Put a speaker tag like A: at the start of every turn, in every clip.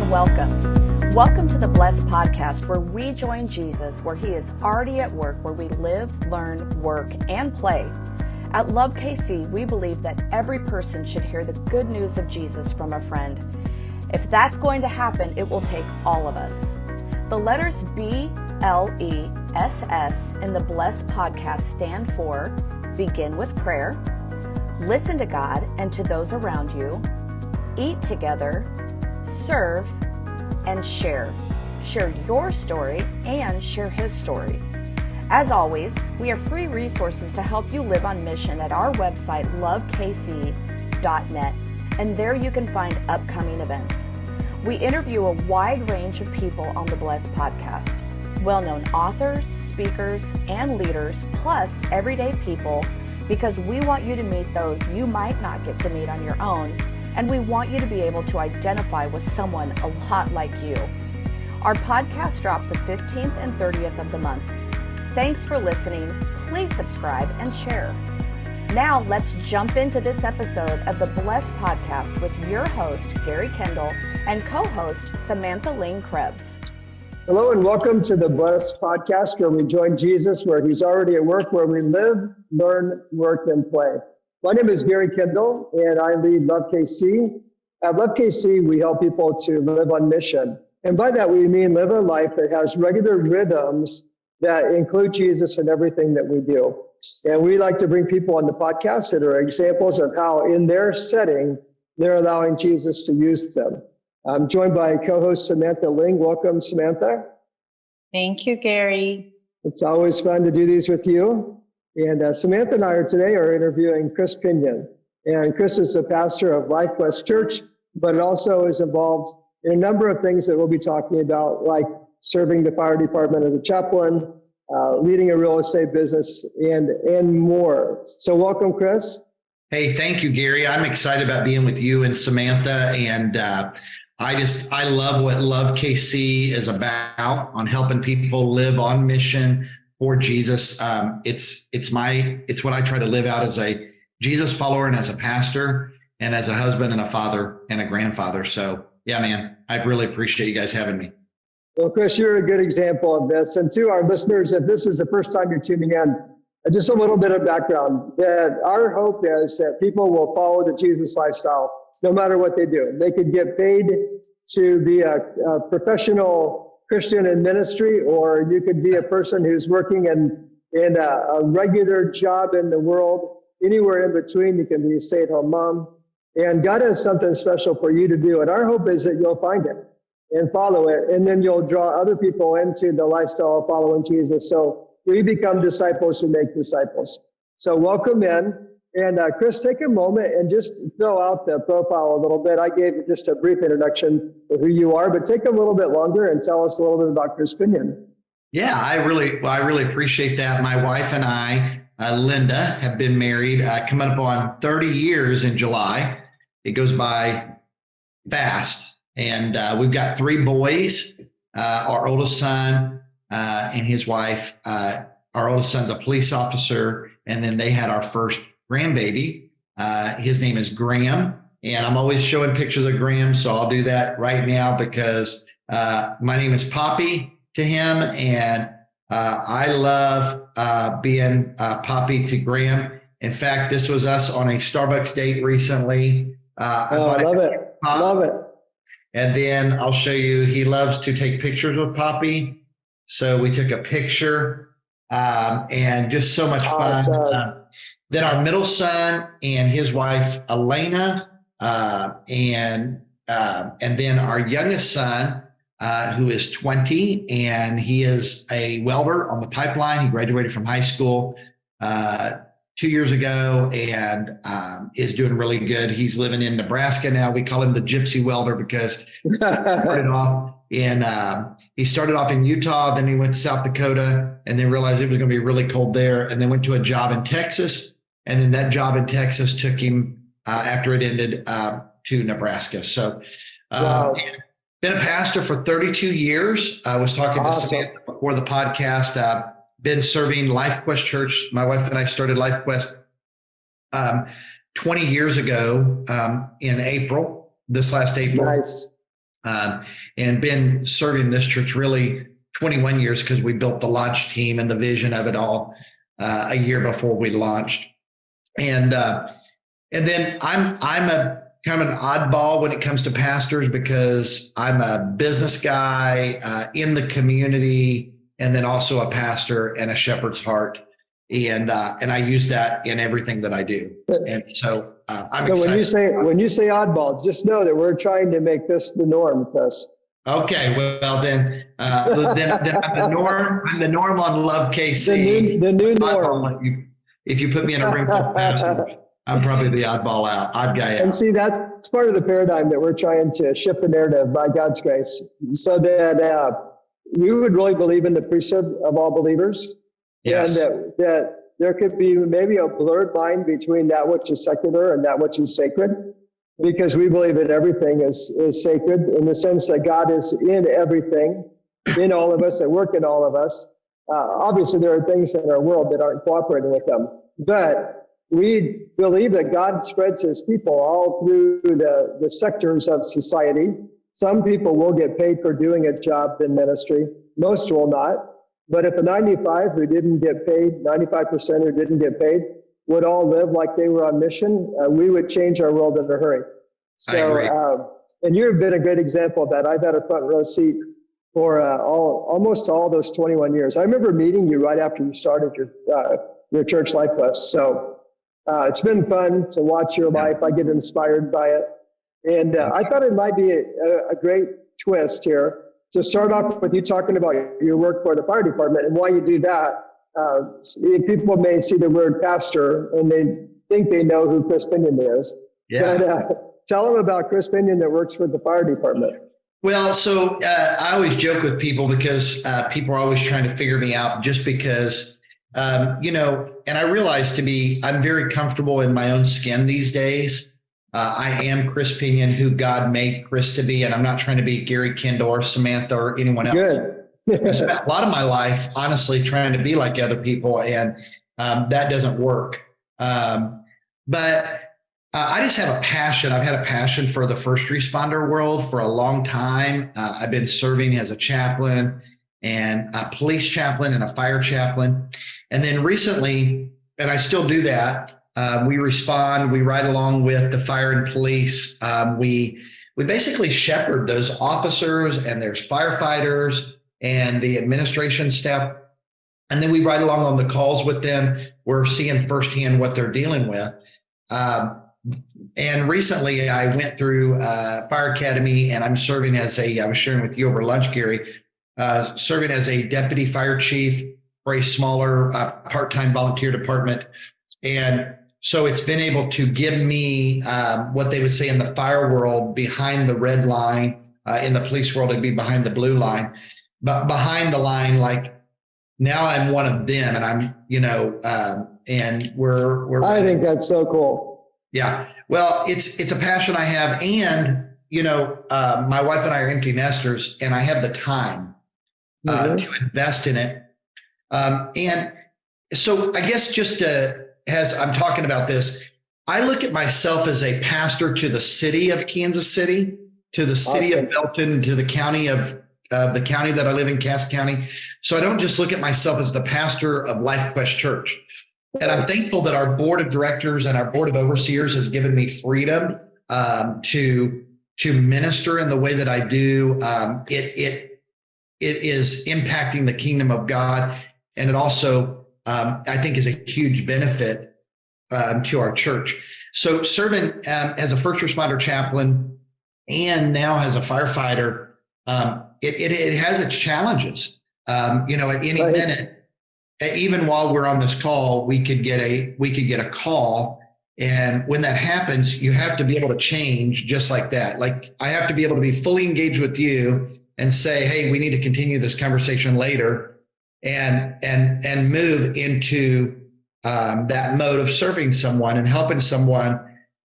A: and welcome. Welcome to the Blessed Podcast, where we join Jesus where he is already at work, where we live, learn, work, and play. At Love KC, we believe that every person should hear the good news of Jesus from a friend. If that's going to happen, it will take all of us. The letters BLESS in the Blessed Podcast stand for begin with prayer, listen to God and to those around you, eat together, serve, and share. Share your story and share his story. As always, we have free resources to help you live on mission at our website, lovekc.net, and there you can find upcoming events. We interview a wide range of people on the Blessed Podcast, well-known authors, speakers, and leaders, plus everyday people, because we want you to meet those you might not get to meet on your own, and we want you to be able to identify with someone a lot like you. Our podcasts drop the 15th and 30th of the month. Thanks for listening. Please subscribe and share. Now let's jump into this episode of the Blessed Podcast with your host, Gary Kendall, and co-host, Samantha Lane Krebs.
B: Hello and welcome to the Blessed Podcast, where we join Jesus where he's already at work, where we live, learn, work, and play. My name is Gary Kendall, and I lead Love KC. At Love KC, we help people to live on mission. And by that, we mean live a life that has regular rhythms that include Jesus in everything that we do. And we like to bring people on the podcast that are examples of how, in their setting, they're allowing Jesus to use them. I'm joined by co-host Samantha Ling. Welcome, Samantha.
C: Thank you, Gary.
B: It's always fun to do these with you. And Samantha and I today are interviewing Chris Pinion. And Chris is the pastor of Life West Church, but also is involved in a number of things that we'll be talking about, like serving the fire department as a chaplain, leading a real estate business, and more. So welcome, Chris.
D: Hey, thank you, Gary. I'm excited about being with you and Samantha. And I love what Love KC is about, on helping people live on mission for Jesus. It's what I try to live out as a Jesus follower and as a pastor and as a husband and a father and a grandfather. So yeah, man, I really appreciate you guys having me.
B: Well, Chris, you're a good example of this. And to our listeners, if this is the first time you're tuning in, just a little bit of background, that our hope is that people will follow the Jesus lifestyle no matter what they do. They could get paid to be a professional Christian in ministry, or you could be a person who's working in a regular job in the world. Anywhere in between, you can be a stay-at-home mom. And God has something special for you to do. And our hope is that you'll find it and follow it. And then you'll draw other people into the lifestyle of following Jesus. So we become disciples who make disciples. So welcome in. And Chris, take a moment and just fill out the profile a little bit. I gave just a brief introduction of who you are, but take a little bit longer and tell us a little bit about Chris Pinion.
D: Yeah, I really appreciate that. My wife and I, Linda, have been married coming up on 30 years in July. It goes by fast. And we've got 3 boys. Our oldest son and his wife, our oldest son's a police officer. And then they had our first grandbaby. His name is Graham. And I'm always showing pictures of Graham. So I'll do that right now because my name is Poppy to him. And I love being Poppy to Graham. In fact, this was us on a Starbucks date recently.
B: I love it. Love it.
D: And then I'll show you, he loves to take pictures with Poppy. So we took a picture and just so much fun. Then our middle son and his wife, Elena, and then our youngest son, who is 20, and he is a welder on the pipeline. He graduated from high school 2 years ago and is doing really good. He's living in Nebraska now. We call him the gypsy welder because he started off in Utah, then he went to South Dakota, and then realized it was going to be really cold there, and then went to a job in Texas. And then that job in Texas took him, after it ended, to Nebraska. So
B: wow.
D: Been a pastor for 32 years. I was talking to Samantha before the podcast. Been serving Life Quest Church. My wife and I started Life Quest 20 years ago in April, this last April.
B: Nice.
D: and been serving this church really 21 years because we built the launch team and the vision of it all a year before we launched. And then I'm a kind of an oddball when it comes to pastors because I'm a business guy in the community, and then also a pastor and a shepherd's heart. And I use that in everything that I do. And so I'm
B: so
D: excited.
B: when you say oddball, just know that we're trying to make this the norm with us.
D: Okay, well then I'm the norm. I'm the norm on Love KC.
B: The new norm.
D: If you put me in a room full of pastors, I'm probably the oddball out.
B: And see, that's part of the paradigm that we're trying to shift the narrative by God's grace, so that we would really believe in the priesthood of all believers.
D: Yes.
B: And that there could be maybe a blurred line between that which is secular and that which is sacred, because we believe that everything is sacred in the sense that God is in everything, in all of us, at work in all of us. Obviously, there are things in our world that aren't cooperating with them, but we believe that God spreads his people all through the sectors of society. Some people will get paid for doing a job in ministry. Most will not. But if the 95 who didn't get paid, 95% who didn't get paid, would all live like they were on mission, we would change our world in a hurry. So, and you've been a great example of that. I've had a front row seat for almost all those 21 years. I remember meeting you right after you started your church life with us. So it's been fun to watch your life. I get inspired by it. And I thought it might be a great twist here to start off with you talking about your work for the fire department and why you do that. People may see the word pastor and they think they know who Chris Pinion is.
D: Yeah.
B: But tell them about Chris Pinion that works for the fire department.
D: Well, so I always joke with people because people are always trying to figure me out just because, and I realize I'm very comfortable in my own skin these days. I am Chris Pinion, who God made Chris to be, and I'm not trying to be Gary Kendall or Samantha or anyone else.
B: Good.
D: I spent a lot of my life, honestly, trying to be like other people, and that doesn't work. But I just have a passion. I've had a passion for the first responder world for a long time. I've been serving as a chaplain and a police chaplain and a fire chaplain. And then recently, and I still do that, we respond, we ride along with the fire and police. We basically shepherd those officers, and there's firefighters and the administration staff. And then we ride along on the calls with them. We're seeing firsthand what they're dealing with. And recently I went through Fire Academy, and I'm serving as I was sharing with you over lunch, Gary, serving as a deputy fire chief for a smaller part-time volunteer department. And so it's been able to give me what they would say in the fire world, behind the red line. In the police world, it'd be behind the blue line. But behind the line, like now I'm one of them, and I'm, and we're.
B: I think that's so cool.
D: Yeah. Well, it's a passion I have, and my wife and I are empty nesters, and I have the time to invest in it. And so I guess just as I'm talking about this, I look at myself as a pastor to the city of Kansas City, to the city of Belton, to the county of the county that I live in, Cass County. So I don't just look at myself as the pastor of Life Quest Church. And I'm thankful that our board of directors and our board of overseers has given me freedom to minister in the way that I do. It is impacting the kingdom of God, and it also I think is a huge benefit to our church. So serving as a first responder chaplain and now as a firefighter, it has its challenges. At any minute, even while we're on this call, we could get a call. And when that happens, you have to be able to change just like that. Like I have to be able to be fully engaged with you and say, hey, we need to continue this conversation later, and move into that mode of serving someone and helping someone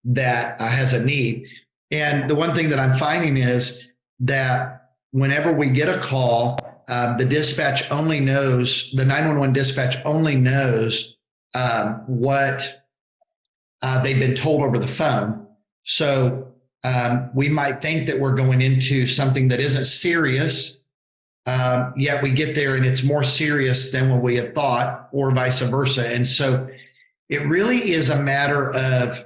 D: that has a need. And the one thing that I'm finding is that whenever we get a call, the dispatch only knows, the 911 dispatch only knows what they've been told over the phone. So We might think that we're going into something that isn't serious, yet we get there and it's more serious than what we had thought, or vice versa. And so it really is a matter of,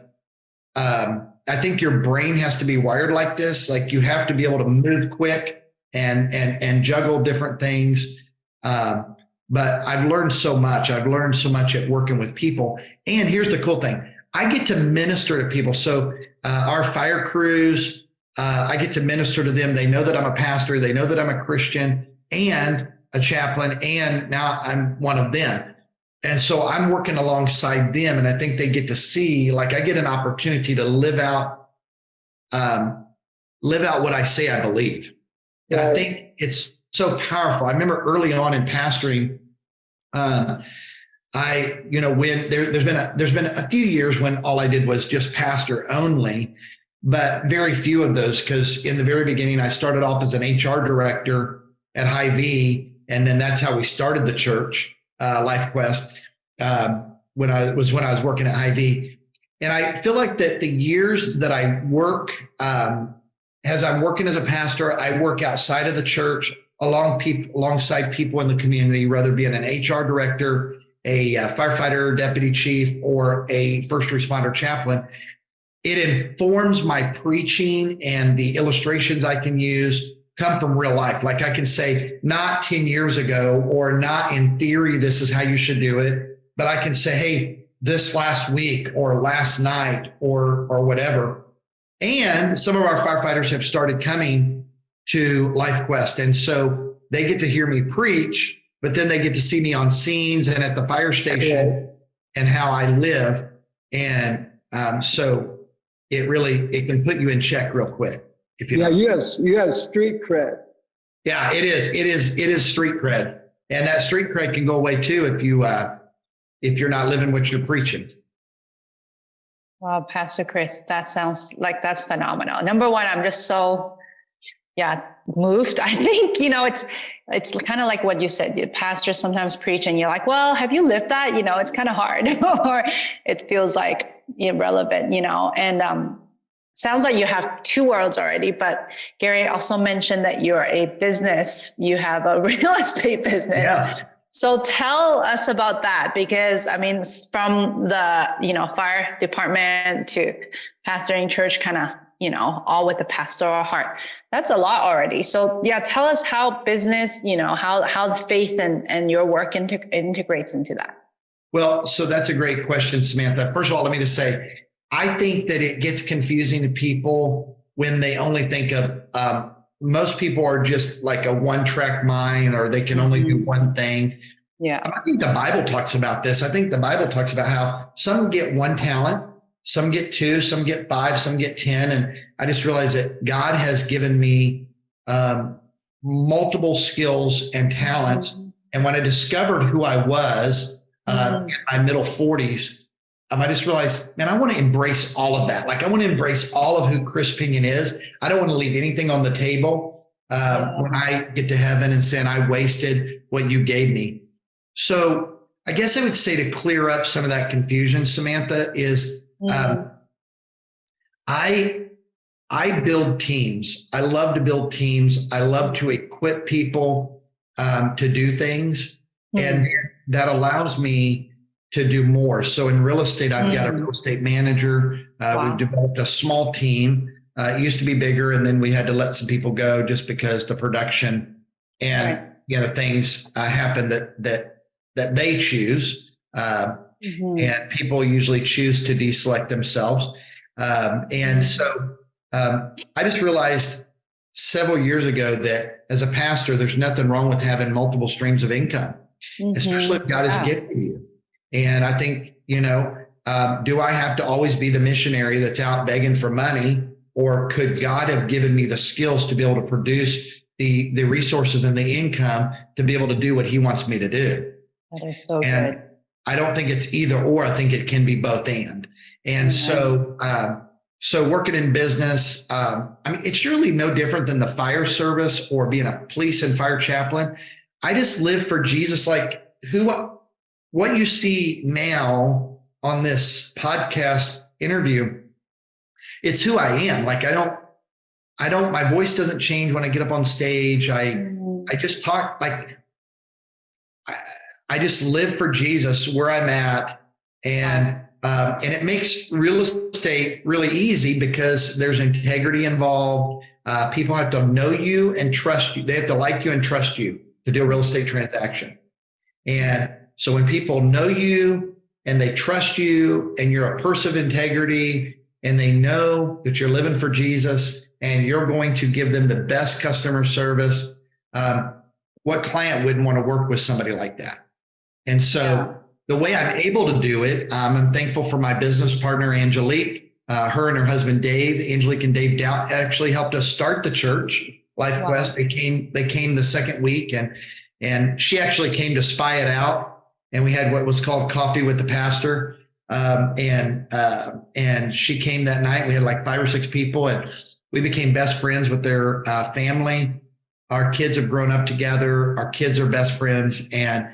D: I think your brain has to be wired like this. Like you have to be able to move quick and juggle different things. But I've learned so much. I've learned so much at working with people. And here's the cool thing. I get to minister to people. So our fire crews, I get to minister to them. They know that I'm a pastor. They know that I'm a Christian and a chaplain. And now I'm one of them. And so I'm working alongside them. And I think they get to see, like I get an opportunity to live out what I say I believe. And I think it's so powerful. I remember early on in pastoring, when there's been a few years when all I did was just pastor only, but very few of those, because in the very beginning, I started off as an HR director at Hy-Vee, and then that's how we started the church, Life Quest, when I was working at Hy-Vee. And I feel like that the years that I work, as I'm working as a pastor, I work outside of the church alongside people in the community, whether being an HR director, a firefighter, deputy chief, or a first responder chaplain. It informs my preaching, and the illustrations I can use come from real life. Like I can say, not 10 years ago, or not in theory, this is how you should do it, but I can say, hey, this last week or last night or whatever. And some of our firefighters have started coming to Life Quest. And so they get to hear me preach, but then they get to see me on scenes and at the fire station and how I live. And so it can put you in check real quick. If you
B: you have street cred.
D: Yeah, it is street cred. And that street cred can go away too if you're not living what you're preaching.
C: Wow, Pastor Chris, that sounds like that's phenomenal. Number one, I'm just so, moved. I think, it's kind of like what you said. The pastors sometimes preach and you're like, well, have you lived that? It's kind of hard or it feels like irrelevant, and sounds like you have two worlds already. But Gary also mentioned that you're a business. You have a real estate business.
D: Yes.
C: So tell us about that, because from the, fire department to pastoring church, kind of, all with the pastoral heart. That's a lot already. So tell us how business, how the faith and your work integrates into that.
D: Well, so that's a great question, Samantha. First of all, let me just say, I think that it gets confusing to people when they only think of, most people are just like a one-track mind, or they can only do one thing.
C: Yeah.
D: I think the Bible talks about this. I think the Bible talks about how some get one talent, some get two, some get five, some get 10. And I just realized that God has given me multiple skills and talents. Mm-hmm. And when I discovered who I was in my middle 40s, I just realized, man, I want to embrace all of that. Like I want to embrace all of who Chris Pinion is. I don't want to leave anything on the table when I get to heaven and saying I wasted what you gave me. So I guess I would say, to clear up some of that confusion, Samantha, is I build teams. I love to build teams. I love to equip people to do things, and that allows me to do more. So in real estate, I've got a real estate manager. We've developed a small team. It used to be bigger, and then we had to let some people go just because the production and things happen that they choose. And people usually choose to deselect themselves. And so I just realized several years ago that as a pastor, there's nothing wrong with having multiple streams of income, especially if God has gifted you. And I think, do I have to always be the missionary that's out begging for money, or could God have given me the skills to be able to produce the resources and the income to be able to do what he wants me to do?
C: That is so good.
D: I don't think it's either or. I think it can be both and. And so working in business, it's really no different than the fire service or being a police and fire chaplain. I just live for Jesus. Like what you see now on this podcast interview It's who I am. Like my voice doesn't change when I get up on stage. I just talk like, I just live for Jesus where I'm at. And it makes real estate really easy because there's integrity involved. People have to know you and trust you. They have to like you and trust you to do a real estate transaction. And so when people know you and they trust you and you're a person of integrity and they know that you're living for Jesus and you're going to give them the best customer service, what client wouldn't want to work with somebody like that? And so the way I'm able to do it, I'm thankful for my business partner, Angelique. Her and her husband, Dave. Angelique and Dave Doubt actually helped us start the church, Life Quest. They came the second week, and she actually came to spy it out. And we had what was called Coffee with the Pastor. And she came that night. We had like 5 or 6 people, and we became best friends with their family. Our kids have grown up together. Our kids are best friends, and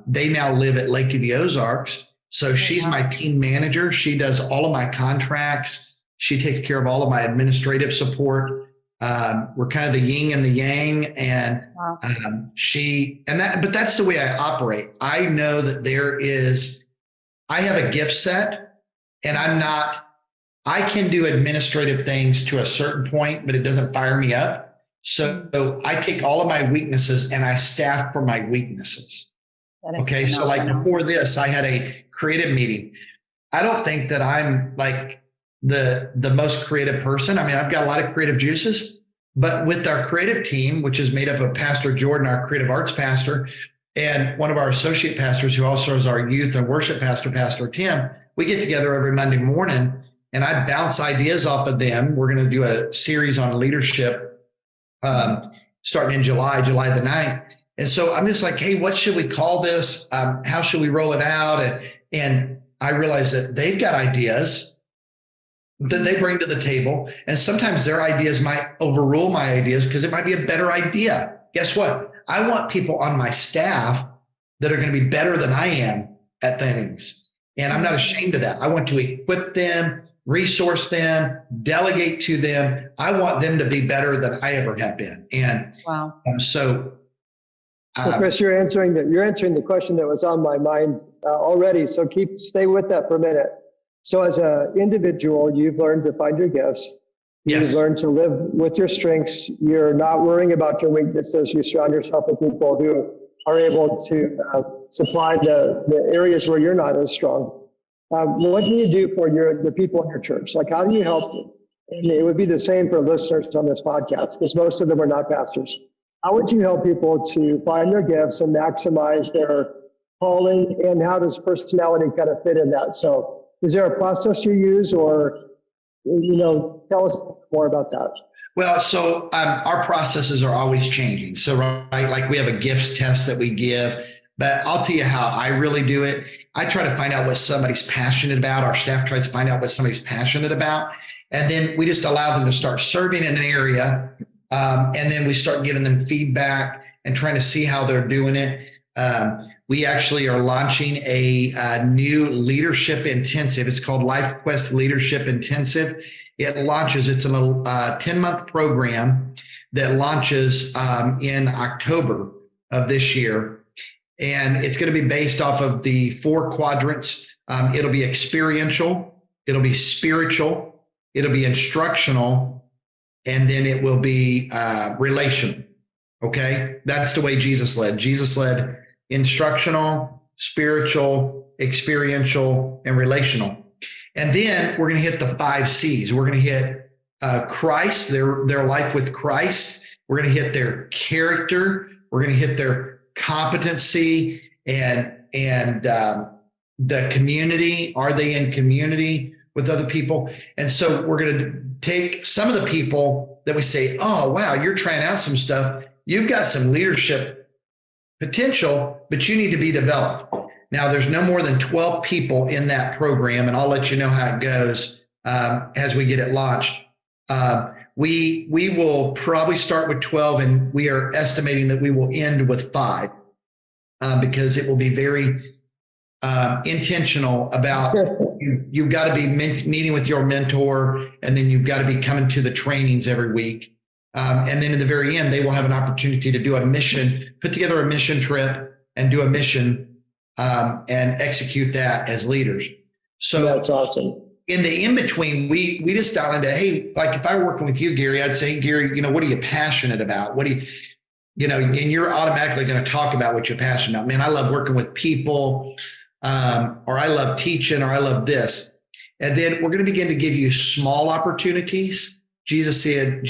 D: they now live at Lake of the Ozarks. So she's my team manager. She does all of my contracts. She takes care of all of my administrative support. We're kind of the yin and the yang, and but that's the way I operate. I know that I have a gift set, and I can do administrative things to a certain point, but it doesn't fire me up. So I take all of my weaknesses and I staff for my weaknesses. Okay. So like before this, I had a creative meeting. I don't think that I'm like the most creative person. I mean, I've got a lot of creative juices, but with our creative team, which is made up of Pastor Jordan, our creative arts pastor, and one of our associate pastors who also is our youth and worship pastor, Pastor Tim, we get together every Monday morning and I bounce ideas off of them. We're going to do a series on leadership starting in July the 9th. And so I'm just like, hey, what should we call this? How should we roll it out? And I realize that they've got ideas that they bring to the table. And sometimes their ideas might overrule my ideas because it might be a better idea. Guess what? I want people on my staff that are going to be better than I am at things. And I'm not ashamed of that. I want to equip them, resource them, delegate to them. I want them to be better than I ever have been. And so
B: Chris, you're answering the question that was on my mind already. So stay with that for a minute. So as an individual, you've learned to find your gifts. You've learned to live with your strengths. You're not worrying about your weaknesses. You surround yourself with people who are able to supply the areas where you're not as strong. What do you do for the people in your church? Like, how do you help them? And it would be the same for listeners on this podcast, because most of them are not pastors. How would you help people to find their gifts and maximize their calling? And how does personality kind of fit in that? So is there a process you use, or, tell us more about that?
D: Well, so our processes are always changing. So, right, like we have a gifts test that we give, but I'll tell you how I really do it. I try to find out what somebody's passionate about. Our staff tries to find out what somebody's passionate about. And then we just allow them to start serving in an area. And then we start giving them feedback and trying to see how they're doing it. We actually are launching a new leadership intensive. It's called Life Quest Leadership Intensive. It's a 10-month program that launches in October of this year. And it's going to be based off of the 4 quadrants. It'll be experiential, it'll be spiritual, it'll be instructional, and then it will be relational. Okay, that's the way Jesus led. Jesus led instructional, spiritual, experiential, and relational. And then we're going to hit the 5 C's. We're going to hit Christ, their life with Christ. We're going to hit their character. We're going to hit their competency and the community. Are they in community with other people? And so we're going to take some of the people that we say, oh, wow, you're trying out some stuff. You've got some leadership potential, but you need to be developed. Now, there's no more than 12 people in that program, and I'll let you know how it goes as we get it launched. We will probably start with 12, and we are estimating that we will end with 5 because it will be very intentional about you've got to be meeting with your mentor, and then you've got to be coming to the trainings every week. And then in the very end, they will have an opportunity to do a mission, put together a mission trip and do a mission and execute that as leaders. So
B: that's awesome.
D: In the in-between, we just dial into, hey, like if I were working with you, Gary, I'd say, Gary, what are you passionate about? What do you, and you're automatically going to talk about what you're passionate about. Man, I love working with people, or I love teaching, or I love this. And then we're going to begin to give you small opportunities. Jesus said,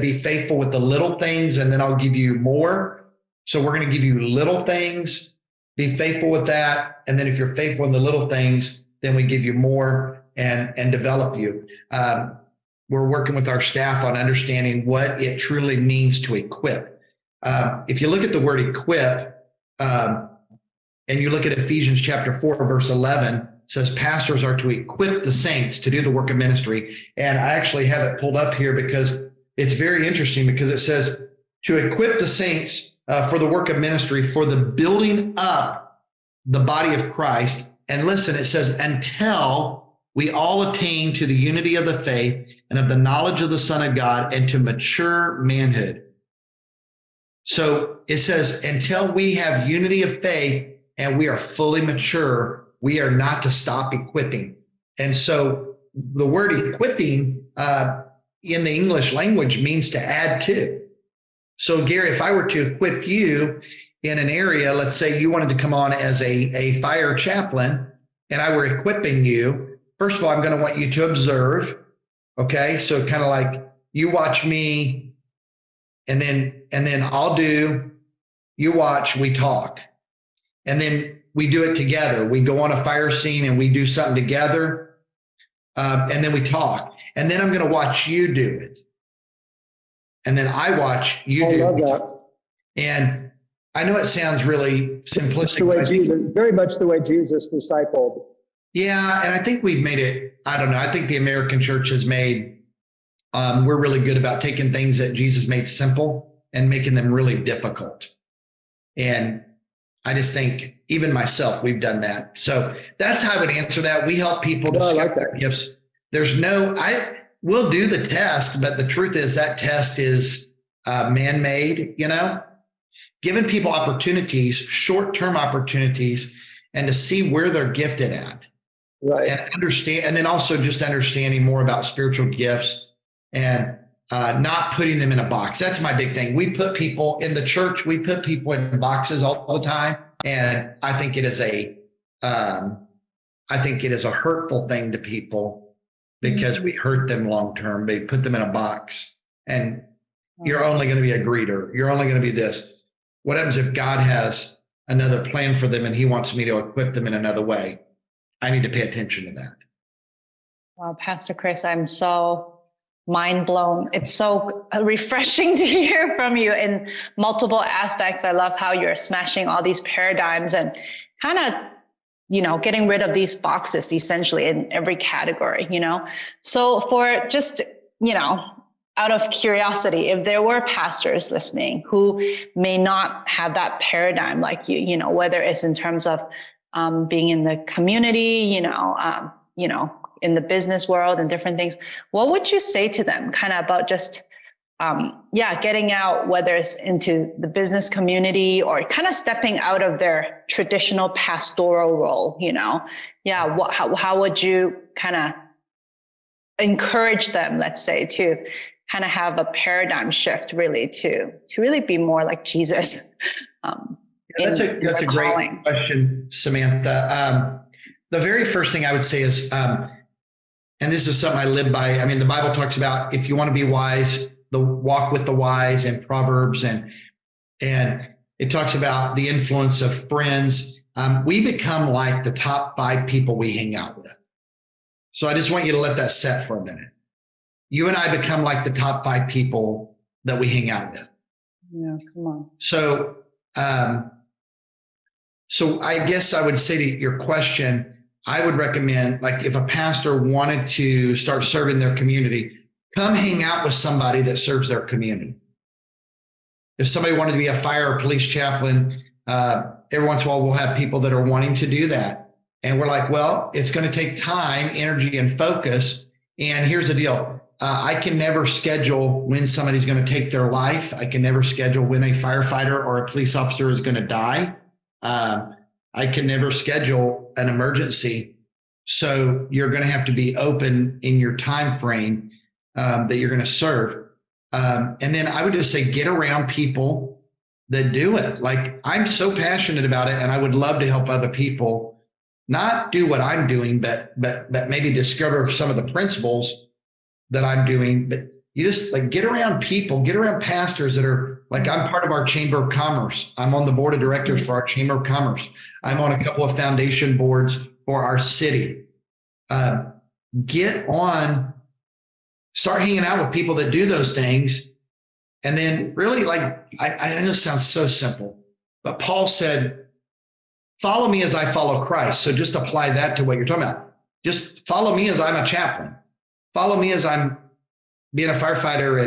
D: be faithful with the little things, and then I'll give you more. So we're going to give you little things, be faithful with that. And then if you're faithful in the little things, then we give you more and develop you. We're working with our staff on understanding what it truly means to equip. If you look at the word equip, and you look at Ephesians chapter 4, verse 11, it says pastors are to equip the saints to do the work of ministry. And I actually have it pulled up here because it's very interesting, because it says to equip the saints for the work of ministry, for the building up the body of Christ. And listen, it says, until we all attain to the unity of the faith and of the knowledge of the Son of God and to mature manhood. So it says, until we have unity of faith and we are fully mature, we are not to stop equipping. And so the word equipping in the English language means to add to. So Gary, if I were to equip you in an area, let's say you wanted to come on as a fire chaplain, and I were equipping you, first of all, I'm going to want you to observe. Okay. So kind of like you watch me, and then I'll do, you watch, we talk. And then we do it together. We go on a fire scene and we do something together. And then we talk. And then I'm going to watch you do it. And then I watch you do it.
B: I love that.
D: And I know it sounds really simplistic.
B: It's the way Jesus, very much the way Jesus discipled.
D: Yeah, and I think we've made it, I don't know, I think the American church has made, we're really good about taking things that Jesus made simple and making them really difficult. And I just think, even myself, we've done that. So that's how I would answer that. We help people discover their gifts. We'll do the test, but the truth is that test is man-made, giving people opportunities, short-term opportunities, and to see where they're gifted at.
B: Right.
D: And understand, and then also just understanding more about spiritual gifts and not putting them in a box. That's my big thing. We put people in the church, we put people in boxes all the time. And I think it is a hurtful thing to people, because we hurt them long-term. They put them in a box, and you're only going to be a greeter. You're only going to be this. What happens if God has another plan for them and he wants me to equip them in another way? I need to pay attention to that.
C: Wow, Pastor Chris, I'm so mind blown. It's so refreshing to hear from you in multiple aspects. I love how you're smashing all these paradigms and kind of, getting rid of these boxes essentially in every category, So for just, out of curiosity, if there were pastors listening who may not have that paradigm like you, whether it's in terms of being in the community, in the business world and different things, what would you say to them kind of about just, getting out, whether it's into the business community or kind of stepping out of their traditional pastoral role, how would you kind of encourage them, let's say, to kind of have a paradigm shift really to really be more like Jesus?
D: That's a great question, Samantha. The very first thing I would say is, and this is something I live by. I mean, the Bible talks about, if you want to be wise, walk with the wise, and Proverbs, and it talks about the influence of friends. We become like the top 5 people we hang out with. So I just want you to let that set for a minute. You and I become like the top 5 people that we hang out with.
C: Yeah, come on.
D: So I guess I would say to your question, I would recommend, like, if a pastor wanted to start serving their community, come hang out with somebody that serves their community. If somebody wanted to be a fire or police chaplain, every once in a while we'll have people that are wanting to do that. And we're like, well, it's going to take time, energy, and focus. And here's the deal. I can never schedule when somebody's going to take their life. I can never schedule when a firefighter or a police officer is going to die. I can never schedule an emergency. So you're going to have to be open in your time frame that you're going to serve. And then I would just say, get around people that do it. Like, I'm so passionate about it, and I would love to help other people not do what I'm doing, but maybe discover some of the principles that I'm doing. But you just like get around people, get around pastors that are like, I'm part of our Chamber of Commerce. I'm on the board of directors for our Chamber of Commerce. I'm on a couple of foundation boards for our city. Get on, start hanging out with people that do those things. And then really, like, I know this sounds so simple, but Paul said, follow me as I follow Christ. So just apply that to what you're talking about. Just follow me as I'm a chaplain. Follow me as I'm being a firefighter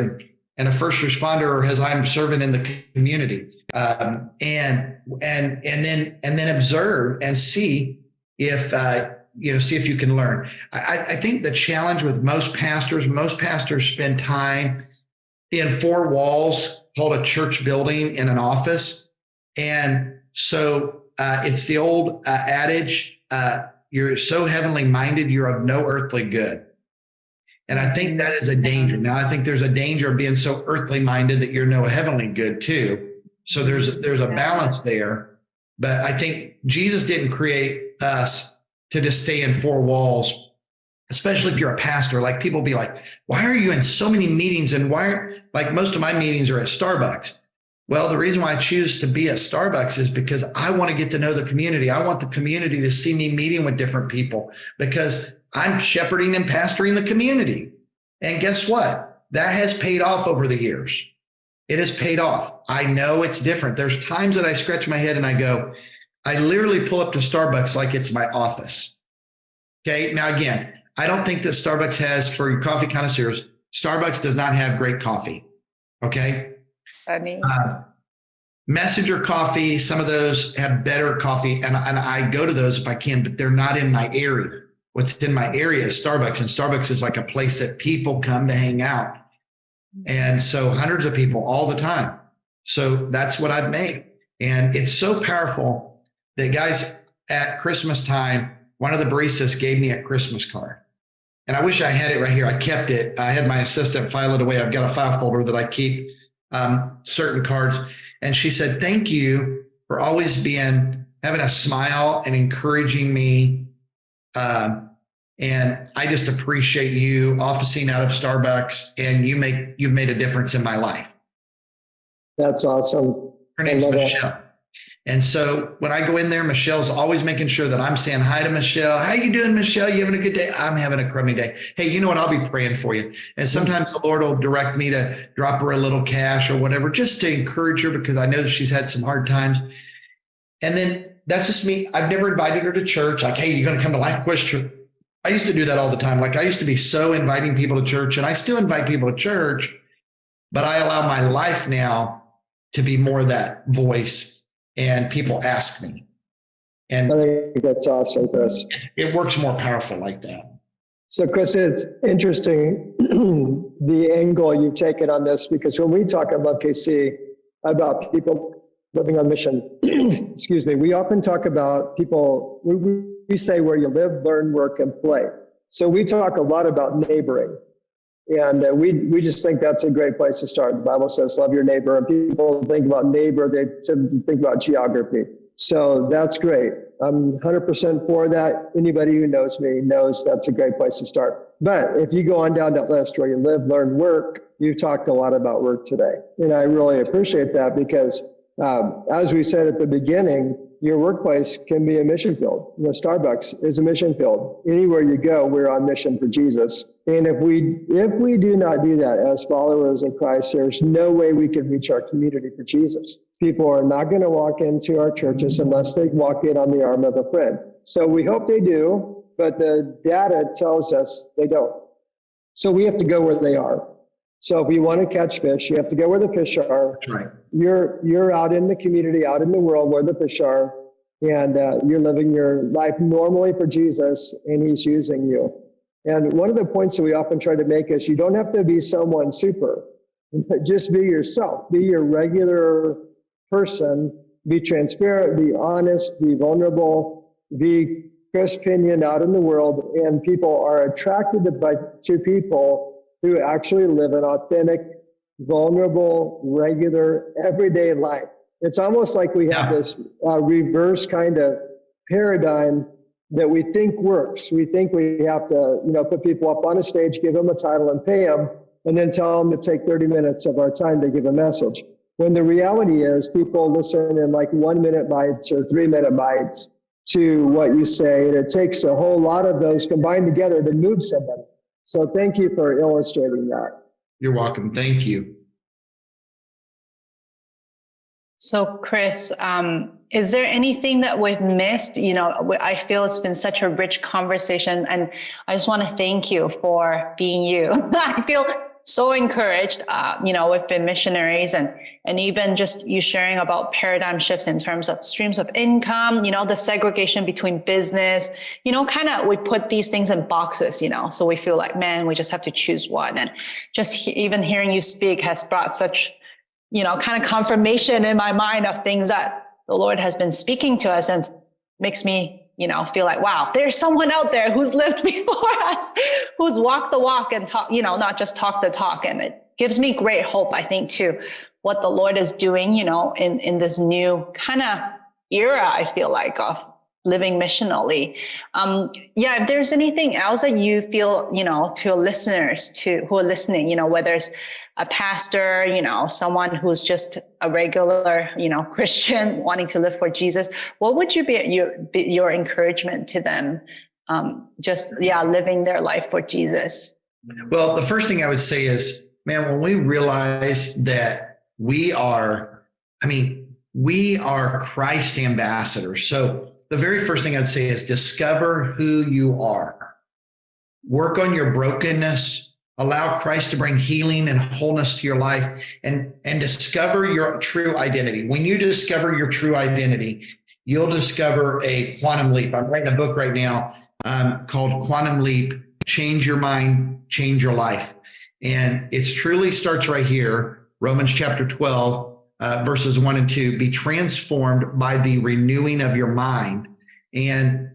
D: and a first responder, or as I'm serving in the community. And then observe and see if see if you can learn. I think the challenge with most pastors spend time in four walls called a church building in an office. And so it's the old adage, you're so heavenly minded, you're of no earthly good. And I think that is a danger. Now, I think there's a danger of being so earthly minded that you're no heavenly good too. So there's a balance there. But I think Jesus didn't create us to just stay in four walls, especially if you're a pastor. Like, people be like, why are you in so many meetings? And like most of my meetings are at Starbucks. Well, the reason why I choose to be at Starbucks is because I want to get to know the community. I want the community to see me meeting with different people, because I'm shepherding and pastoring the community. And guess what? That has paid off over the years. It has paid off. I know it's different. There's times that I scratch my head and I go, I literally pull up to Starbucks like it's my office. Okay. Now, again, I don't think that Starbucks has, for your coffee connoisseurs, Starbucks does not have great coffee. Okay. Messenger coffee, some of those have better coffee, and I go to those if I can, but they're not in my area. What's in my area is Starbucks, and Starbucks is like a place that people come to hang out. And so hundreds of people all the time. So that's what I've made. And it's so powerful that, guys, at Christmas time, one of the baristas gave me a Christmas card. And I wish I had it right here. I kept it. I had my assistant file it away. I've got a file folder that I keep certain cards. And she said, thank you for always having a smile and encouraging me. And I just appreciate you officing out of Starbucks, and you've made a difference in my life.
B: That's awesome.
D: Her name's Michelle. And so when I go in there, Michelle's always making sure that I'm saying hi to Michelle. How you doing, Michelle? You having a good day? I'm having a crummy day. Hey, you know what? I'll be praying for you. And sometimes the Lord will direct me to drop her a little cash or whatever, just to encourage her, because I know that she's had some hard times. And then that's just me. I've never invited her to church. Like, hey, you're going to come to Life Quest Church? I used to do that all the time. Like, I used to be so inviting people to church, and I still invite people to church, but I allow my life now to be more that voice. And people ask me. And I
B: think that's awesome, Chris.
D: It works more powerful like that.
B: So, Chris, it's interesting the angle you've taken on this, because when we talk about KC, about people living on mission, excuse me, we often talk about people, we say where you live, learn, work, and play. So we talk a lot about neighboring. And we just think that's a great place to start. The Bible says, love your neighbor. And people think about neighbor, they tend to think about geography. So that's great. I'm 100% for that. Anybody who knows me knows that's a great place to start. But if you go on down that list where you live, learn, work, you've talked a lot about work today. And I really appreciate that, because as we said at the beginning, your workplace can be a mission field. You know, Starbucks is a mission field. Anywhere you go, we're on mission for Jesus. And if we do not do that as followers of Christ, there's no way we can reach our community for Jesus. People are not going to walk into our churches unless they walk in on the arm of a friend. So we hope they do, but the data tells us they don't. So we have to go where they are. So if you want to catch fish, you have to go where the fish are.
D: That's right.
B: You're out in the community, out in the world where the fish are. and you're living your life normally for Jesus, and he's using you. And one of the points that we often try to make is you don't have to be someone super. Just be yourself. Be your regular person. Be transparent, be honest, be vulnerable, be Chris Pinion out in the world, and people are attracted to people who actually live an authentic, vulnerable, regular, everyday life. It's almost like we have this reverse kind of paradigm that we think works. We think we have to, put people up on a stage, give them a title and pay them, and then tell them to take 30 minutes of our time to give a message. When the reality is people listen in like 1 minute bites or 3 minute bites to what you say. And it takes a whole lot of those combined together to move somebody. So thank you for illustrating that.
D: You're welcome. Thank you.
C: So Chris, is there anything that we've missed? I feel it's been such a rich conversation, and I just want to thank you for being you. I feel so encouraged, we've been missionaries and even just you sharing about paradigm shifts in terms of streams of income, the segregation between business, we put these things in boxes, so we feel like, man, we just have to choose one. And just even hearing you speak has brought such, kind of confirmation in my mind of things that the Lord has been speaking to us, and makes me feel like, wow, there's someone out there who's lived before us, who's walked the walk and talk, not just talk the talk. And it gives me great hope, I think, too, what the Lord is doing, in this new kind of era, I feel like, of living missionally. If there's anything else that you feel, to listeners who are listening, whether it's a pastor, someone who's just a regular, Christian wanting to live for Jesus, what would you be your encouragement to them? Living their life for Jesus.
D: Well, the first thing I would say is, man, when we realize that we are Christ ambassadors. So the very first thing I'd say is discover who you are. Work on your brokenness. Allow Christ to bring healing and wholeness to your life, and discover your true identity. When you discover your true identity, you'll discover a quantum leap. I'm writing a book right now called Quantum Leap, Change Your Mind, Change Your Life. And it truly starts right here, Romans chapter 12, verses 1 and 2, be transformed by the renewing of your mind. And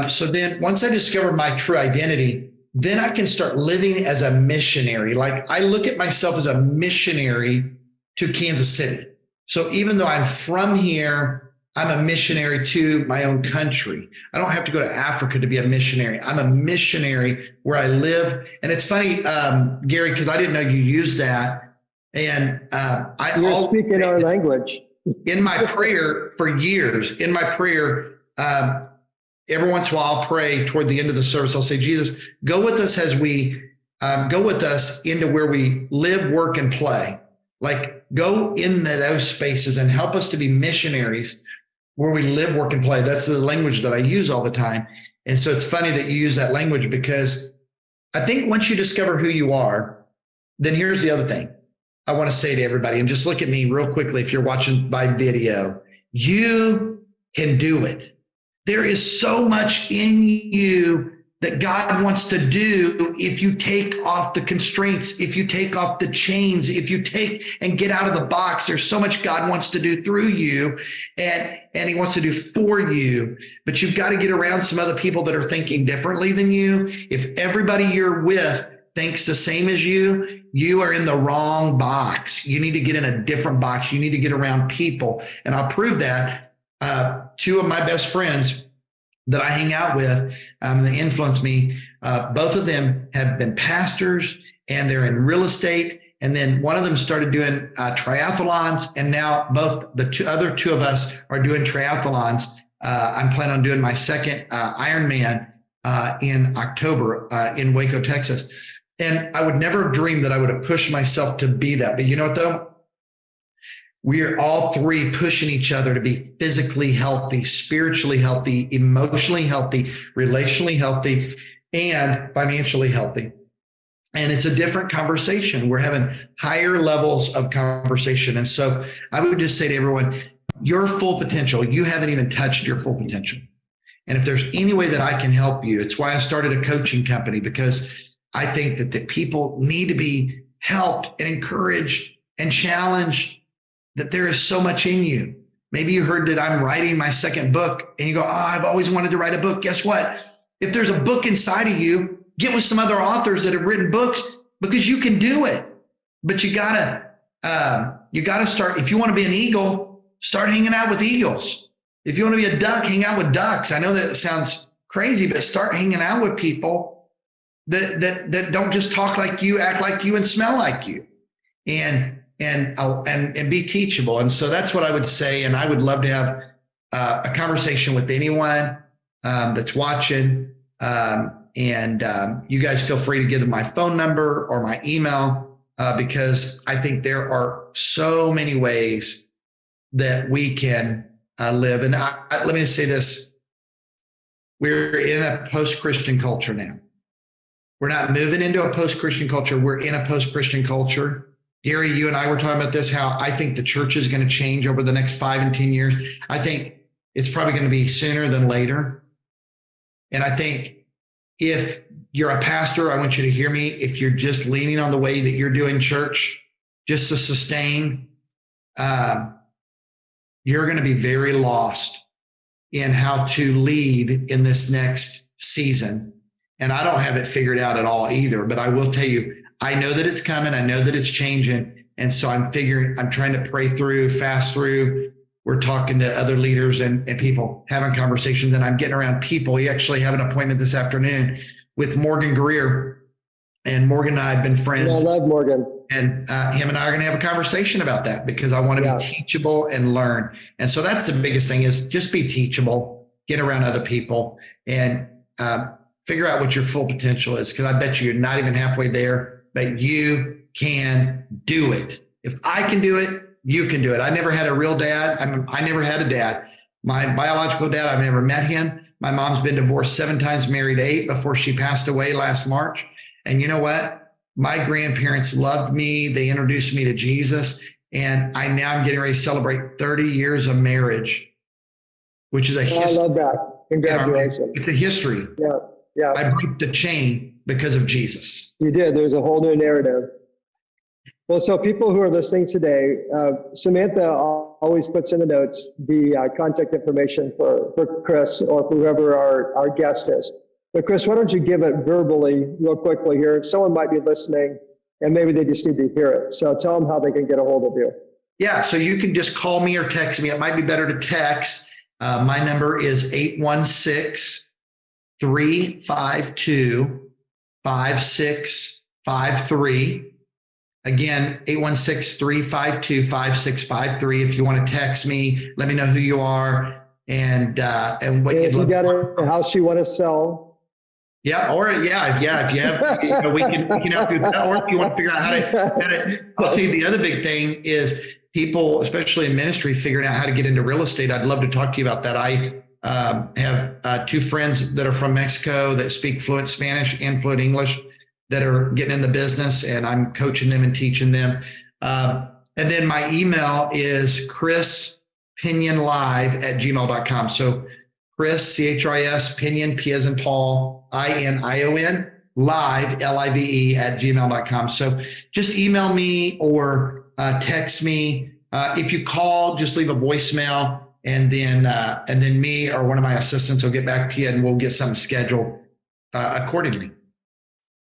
D: so then once I discover my true identity, then I can start living as a missionary. Like I look at myself as a missionary to Kansas City. So even though I'm from here, I'm a missionary to my own country. I don't have to go to Africa to be a missionary. I'm a missionary where I live. And it's funny, Gary, because I didn't know you used that. And
B: you're speaking our language.
D: In my prayer for years, every once in a while, I'll pray toward the end of the service. I'll say, Jesus, go with us as we go with us into where we live, work, and play. Like go in those spaces and help us to be missionaries where we live, work, and play. That's the language that I use all the time. And so it's funny that you use that language, because I think once you discover who you are, then here's the other thing I want to say to everybody, and just look at me real quickly if you're watching by video. You can do it. There is so much in you that God wants to do if you take off the constraints, if you take off the chains, if you take and get out of the box. There's so much God wants to do through you, and he wants to do for you. But you've got to get around some other people that are thinking differently than you. If everybody you're with thinks the same as you, you are in the wrong box. You need to get in a different box. You need to get around people. And I'll prove that. Two of my best friends that I hang out with, that influence me, both of them have been pastors, and they're in real estate. And then one of them started doing triathlons, and now both the other two of us are doing triathlons. I'm planning on doing my second Ironman in October in Waco, Texas. And I would never have dreamed that I would have pushed myself to be that. But you know what, though? We are all three pushing each other to be physically healthy, spiritually healthy, emotionally healthy, relationally healthy, and financially healthy. And it's a different conversation. We're having higher levels of conversation. And so I would just say to everyone, your full potential, you haven't even touched your full potential. And if there's any way that I can help you, it's why I started a coaching company, because I think that the people need to be helped and encouraged and challenged, that there is so much in you. Maybe you heard that I'm writing my second book and you go, oh, I've always wanted to write a book. Guess what? If there's a book inside of you, get with some other authors that have written books, because you can do it. But you gotta start. If you want to be an eagle, start hanging out with eagles. If you want to be a duck, hang out with ducks. I know that sounds crazy, but start hanging out with people that don't just talk like you, act like you, and smell like you, and be teachable. And so that's what I would say. And I would love to have a conversation with anyone that's watching. You guys feel free to give them my phone number or my email, because I think there are so many ways that we can live. And let me just say this. We're in a post-Christian culture now. We're not moving into a post-Christian culture. We're in a post-Christian culture. Gary, you and I were talking about this, how I think the church is going to change over the next 5 and 10 years. I think it's probably going to be sooner than later. And I think if you're a pastor, I want you to hear me. If you're just leaning on the way that you're doing church just to sustain, you're going to be very lost in how to lead in this next season. And I don't have it figured out at all either, but I will tell you, I know that it's coming. I know that it's changing. And so I'm trying to pray through, fast through. We're talking to other leaders and people, having conversations, and I'm getting around people. We actually have an appointment this afternoon with Morgan Greer, and Morgan and I have been friends.
B: Yeah, I love Morgan.
D: And him and I are going to have a conversation about that, because I want to be teachable and learn. And so that's the biggest thing, is just be teachable, get around other people, and figure out what your full potential is. Because I bet you're not even halfway there, but you can do it. If I can do it, you can do it. I never had a real dad. I never had a dad. My biological dad, I've never met him. My mom's been divorced 7 times, married 8 before she passed away last March. And you know what? My grandparents loved me. They introduced me to Jesus. And I'm getting ready to celebrate 30 years of marriage, which is a history.
B: I love that. Congratulations.
D: It's a history.
B: Yeah.
D: I broke the chain because of Jesus.
B: You did. There's a whole new narrative. Well, so people who are listening today, Samantha always puts in the notes the contact information for Chris or whoever our guest is. But Chris, why don't you give it verbally real quickly here? Someone might be listening and maybe they just need to hear it. So tell them how they can get a hold of you.
D: Yeah, so you can just call me or text me. It might be better to text. My number is 816-352-5653. Again, 816-352-5653. If you want to text me, let me know who you are and what you'd
B: look for. If you got a house you want to sell.
D: Yeah, or if you have, we can help you with that. Or if you want to figure out how to, I'll tell you the other big thing is people, especially in ministry, figuring out how to get into real estate. I'd love to talk to you about that. I have 2 friends that are from Mexico that speak fluent Spanish and fluent English that are getting in the business, and I'm coaching them and teaching them. And then my email is chrispinionlive@gmail.com. So Chris, C-H-R-I-S, Pinion, P as in Paul, I-N-I-O-N, live, L-I-V-E @gmail.com. So just email me or text me. If you call, just leave a voicemail, and then me or one of my assistants will get back to you, and we'll get something scheduled accordingly.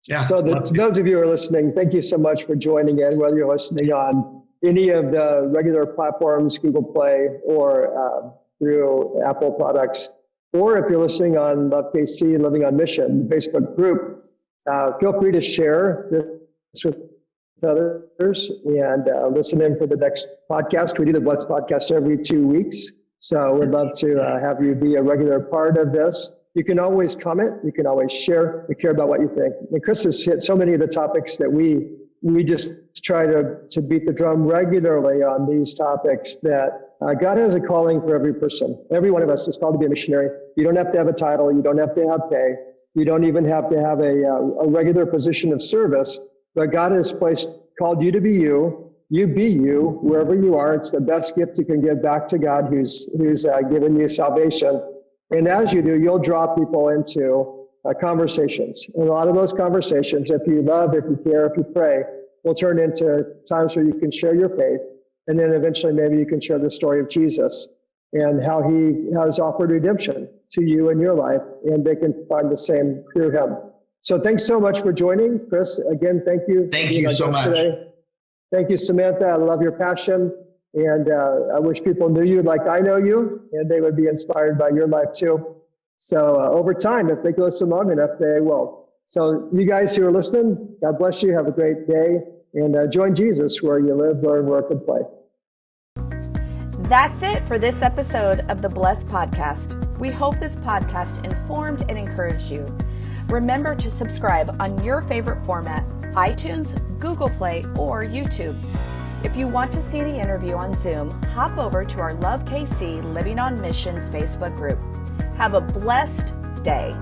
D: Yeah.
B: So those of you who are listening, thank you so much for joining in, whether you're listening on any of the regular platforms, Google Play, or through Apple products, or if you're listening on Love KC, Living on Mission, Facebook group, feel free to share this with others and listen in for the next podcast. We do the Blessed podcast every 2 weeks. So we'd love to have you be a regular part of this. You can always comment. You can always share. We care about what you think. And Chris has hit so many of the topics that we just try to beat the drum regularly on these topics, that God has a calling for every person. Every one of us is called to be a missionary. You don't have to have a title. You don't have to have pay. You don't even have to have a regular position of service. But God has called you to be you, you be you wherever you are. It's the best gift you can give back to God who's given you salvation. And as you do, you'll draw people into conversations. And a lot of those conversations, if you love, if you care, if you pray, will turn into times where you can share your faith. And then eventually maybe you can share the story of Jesus and how he has offered redemption to you in your life, and they can find the same through him. So thanks so much for joining. Chris, again, thank you.
D: Thank you so much. Today.
B: Thank you, Samantha. I love your passion. And I wish people knew you like I know you, and they would be inspired by your life too. So over time, if they go so long enough, they will. So you guys who are listening, God bless you. Have a great day. And join Jesus where you live, learn, work, and play.
A: That's it for this episode of the Blessed Podcast. We hope this podcast informed and encouraged you. Remember to subscribe on your favorite format, iTunes, Google Play, or YouTube. If you want to see the interview on Zoom, hop over to our Love KC Living on Mission Facebook group. Have a blessed day.